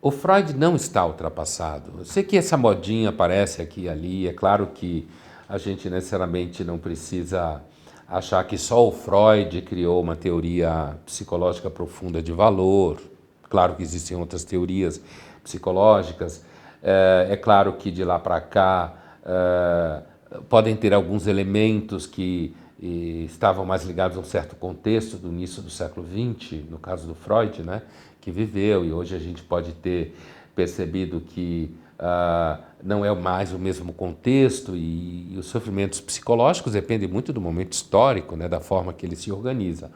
O Freud não está ultrapassado. Eu sei que essa modinha aparece aqui e ali, é claro que a gente necessariamente não precisa achar que só o Freud criou uma teoria psicológica profunda de valor. Claro que existem outras teorias psicológicas. É claro que de lá para cá podem ter alguns elementos que estavam mais ligados a um certo contexto do início do século XX, no caso do Freud, né, que viveu, e hoje a gente pode ter percebido que não é mais o mesmo contexto e os sofrimentos psicológicos dependem muito do momento histórico, né, da forma que ele se organiza.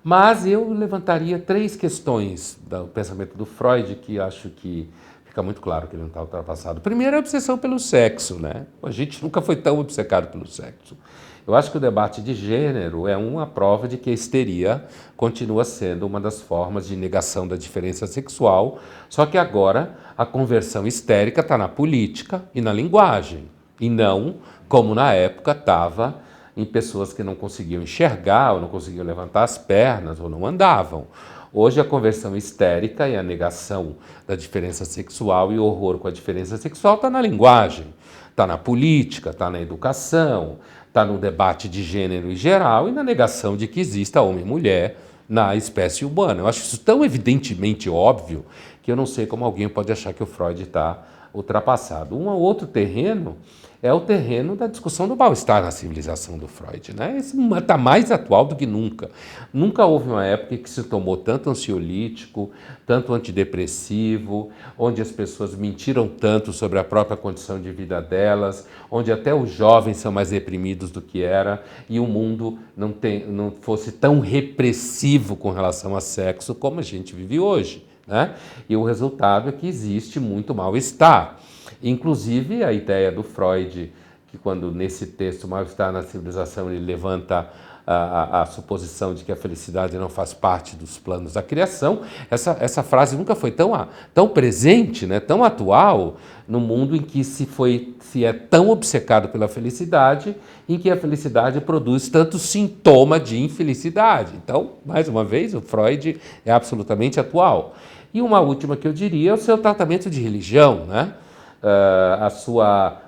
Mas eu levantaria 3 questões do pensamento do Freud que acho que fica muito claro que ele não está ultrapassado. Primeiro é a obsessão pelo sexo, né? A gente nunca foi tão obcecado pelo sexo. Eu acho que o debate de gênero é uma prova de que a histeria continua sendo uma das formas de negação da diferença sexual, só que agora a conversão histérica está na política e na linguagem, e não como na época estava em pessoas que não conseguiam enxergar, ou não conseguiam levantar as pernas, ou não andavam. Hoje a conversão histérica e a negação da diferença sexual e o horror com a diferença sexual está na linguagem, está na política, está na educação, está no debate de gênero em geral e na negação de que exista homem e mulher na espécie humana. Eu acho isso tão evidentemente óbvio que eu não sei como alguém pode achar que o Freud está ultrapassado. Um outro terreno é o terreno da discussão do mal-estar na civilização do Freud, né? Esse está mais atual do que nunca. Nunca houve uma época em que se tomou tanto ansiolítico, tanto antidepressivo, onde as pessoas mentiram tanto sobre a própria condição de vida delas, onde até os jovens são mais reprimidos do que era, e o mundo não fosse tão repressivo com relação a sexo como a gente vive hoje, né? E o resultado é que existe muito mal-estar. Inclusive, a ideia do Freud, que quando nesse texto Mal-Estar na Civilização ele levanta a suposição de que a felicidade não faz parte dos planos da criação, essa frase nunca foi tão presente, né, tão atual, no mundo em que se é tão obcecado pela felicidade, em que a felicidade produz tanto sintoma de infelicidade. Então, mais uma vez, o Freud é absolutamente atual. E uma última que eu diria é o seu tratamento de religião, né?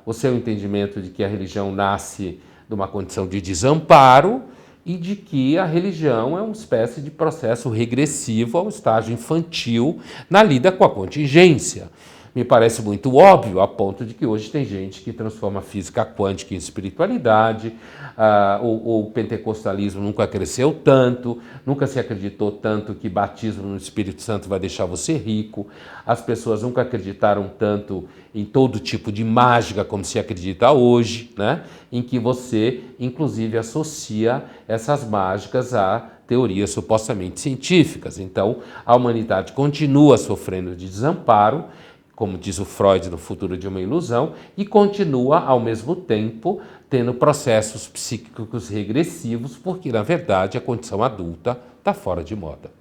O seu entendimento de que a religião nasce de uma condição de desamparo e de que a religião é uma espécie de processo regressivo ao estágio infantil na lida com a contingência. Me parece muito óbvio, a ponto de que hoje tem gente que transforma a física quântica em espiritualidade, o pentecostalismo nunca cresceu tanto, nunca se acreditou tanto que batismo no Espírito Santo vai deixar você rico, as pessoas nunca acreditaram tanto em todo tipo de mágica como se acredita hoje, né? Em que você, inclusive, associa essas mágicas a teorias supostamente científicas. Então, a humanidade continua sofrendo de desamparo, como diz o Freud no Futuro de uma Ilusão, e continua, ao mesmo tempo, tendo processos psíquicos regressivos, porque, na verdade, a condição adulta está fora de moda.